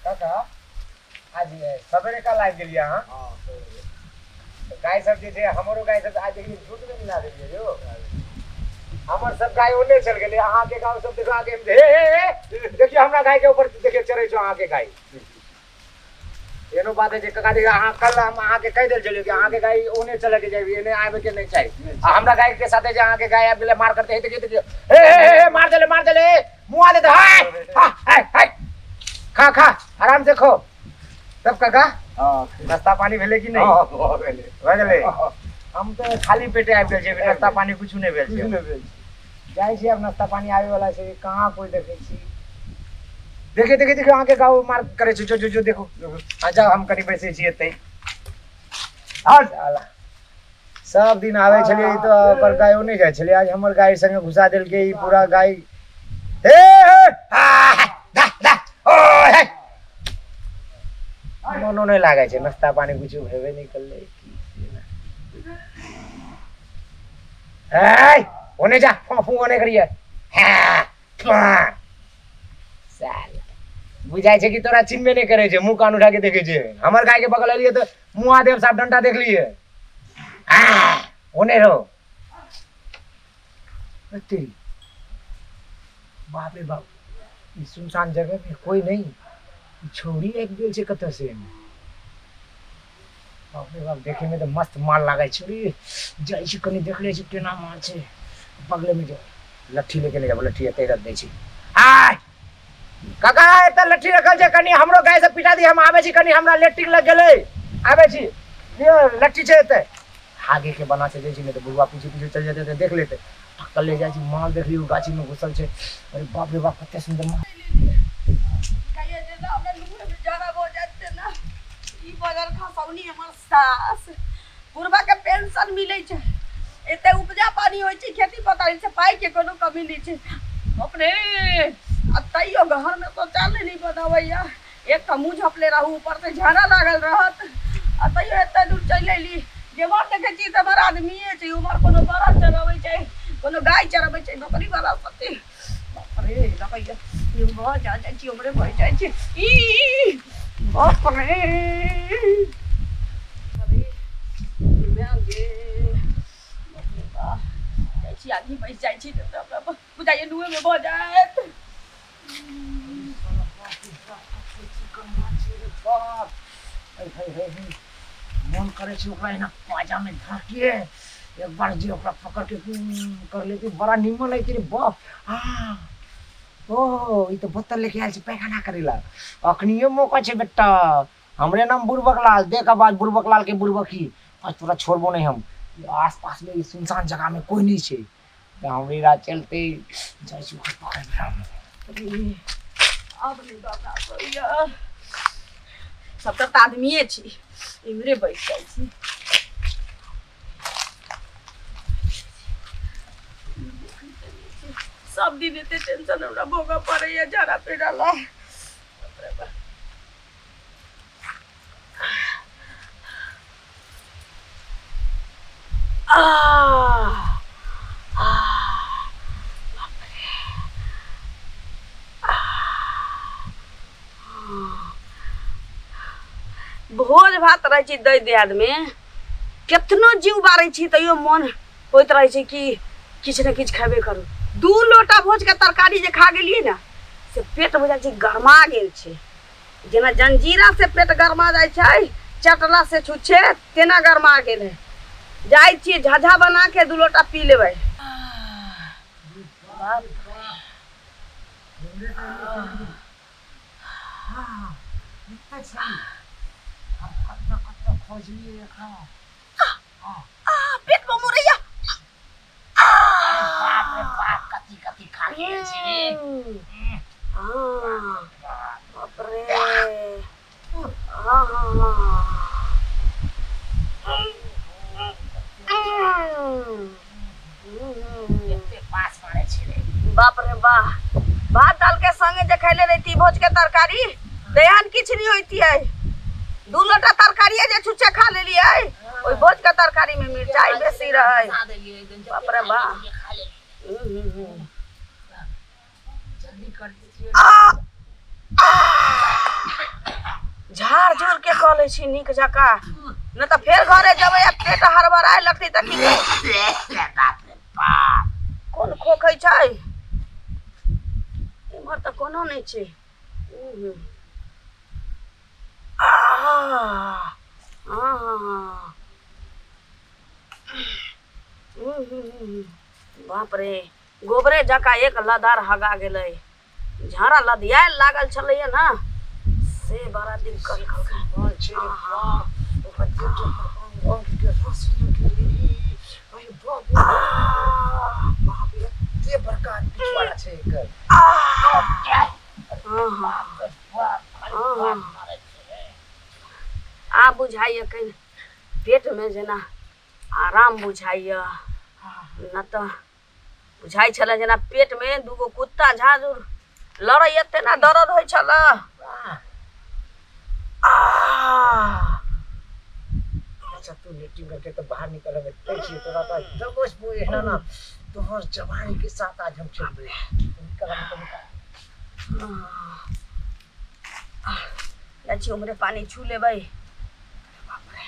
काका आज सवेरे कल आ गेलिए हां गाय सब जे हमरो गाय सब आज देखिए झूठ में मिला देलिए यो हमर सब गाय ओने चल गेले अहाँ के गांव सब देखो आगे हे देखिए हमरा गाय के ऊपर देखिए चढ़ै छ अहाँ के गाय एनो बात है जे काका देखिए अहाँ कल हम अहाँ के कह देल चलिए कि अहाँ के गाय ओने चले के जाबी एने आवे के नहीं चाहिए हमरा गाय के साथे जे अहाँ के गाय आबे मार करते है देखिए हे मार देले मुआ दे हाय खा खा आराम से खो तब काका नाश्ता पानी भेले कि नहीं हो गेले हम तो खाली पेटे आबि गेल छै नाश्ता पानी कुछ नहीं भेल छै जाय छी अब नाश्ता पानी आवे वाला छै कहां कोई देखे छी देखे अहाँ के गाँव मार करे छै जो देखो अच्छा हम कनी बैसे छी एतै सब दिन आवे छलिए तो पर गायो नहीं जाय छलिए आज हमर गाय संगे घुसा देल के ई पूरा गाय मनो नहीं लागे छै नाश्ता पानी कुछ भेबे नहीं करले ओने जा फू ओने करिए साल बुझाय छै कि तोरा चिन्हबे नहीं करे छै मुंह कान उठा के देखे छै हमर गाय के बगल एलिए तो मुंह देव साहब डंडा देख लिए ओने रहो तेरी बाप रे बाप ई सुनसान जगह में कोई नहीं छोरी एक गेल छै कत से बाप रे बाप देखे में तो मस्त माल लागे छै रे जाय छी कनी देख ले छी केना माल छै बगले में जो लट्ठी लेके ले जाब लट्ठी एते रख दे छी आय काका एते लट्ठी रखल छै कनी हमरो गाय से पिटा दी हम आबे छी कनी हमरा लेट्रिक लग गेलै आबे छी लियो लट्ठी छै एते आगे के बना छै छी नहीं तो बुढ़वा पीछे चल जेते तो देख लेते कल ले जाय छी माल देख लियो गाछी में घुसल छै अरे बाप रे बाप कते सुंदर माल कहिए जे ना हमरा लुए में जाना हो जाते ना ई बाजार खसौनी हमर सास बुढ़वा के पेंशन मिलै छै एते उपजा पानी होय छै खेती पतारी से पाई के कोनो कमी नहीं छै अपने अतइयो घर में तो चाल नहीं बनावैया एक का मुंह झपले रहू ऊपर से झाड़ा लागल रहत अतइयो एते दूर चल एली जेवर देखे छी त बड़ आदमीए छै उमर कोनो बड़ा चराबै छै कोनो गाय चराबै छै नौकरी वाला पति बाप रे लगैया ये बहुत जा जाइ छी हमरे भइ जाइ छै ई बाप रे अरे मैं आगे जाइ छी आदमी बैठ जाइ छी त बुझाइए नुए में भ जात मन करे छै ओकरा एना पाजा में धाके एक बार जे ओकरा पकड़ के कर लेती बड़ा निमन है रे बाप ओ ई तो बोतल लेके आयल छै पैखाना करेला अखनिए मौका छै बेटा हमरे नाम बुड़बक लाल देख आवाज बुड़बक लाल के बुड़बकी आज तोरा छोड़बो नहीं हम आस-पास में सुनसान जगह में कोई नहीं छै हमरे रात चलते जाय छी पकड़ हम अब नहीं बाबा भैया सब तो आदमीए छी इमरे बैठ जाइ छी सब दिन एते टेंशन हमरा भोगा पड़ैया जरा पेड़ाला भोज भात रहे छी दै दियाद में केतनो जीव बारै छी तैयो मन होइत रहे छै कि किछ न किछ खाबे करू 2 लोटा भोज के तरकारी जे खा गेलिए ना से पेट बुझा छै गरमा गेल छै जेना जंजीरा से पेट गरमा जाय छै चटला से छुछे तेना गरमा गेल है जाय छी झाझा बना के 2 लोटा पी लेबै पेट में मुरैया बाप रे बाप कथी खा गेल छी बाप रे पास मारे छी बाप रे वाह भात दाल के संगे जे खैले रहती भोज के तरकारी दयान किछ नहीं होती है 2 लोटा तरकारी जे छुच्छे खा लेलिए ओई भोज के तरकारी में मिर्चाई बेसी रहे बाप रे वाह जल्दी कर दीजिए के कह ले छी नीक जका न त फेर घरे जबै आ पेट हड़बड़ाए लगतै त की करबै कोन खोखै छै इमहर त कोनो नहीं छै बाप रे गोबरे जका एक लदार हगा गेलै झाड़ा लदियाए लागल छलैया ना से बड़ा दिक्कत आ बुझाइए कहीं पेट में जेना आराम बुझाइए न तो बुझाई छले जेना पेट में दूगो कुत्ता झाजुर लड़ै एते ना दर्द होइ छल अच्छा तू लेटिंग करके तो बाहर निकल में देखिए तोरा तो दबोच बोए है ना तो हर जवानी के साथ आज हम चल रहे निकल लच्छी उमरे पानी छू ले भाई बाप रे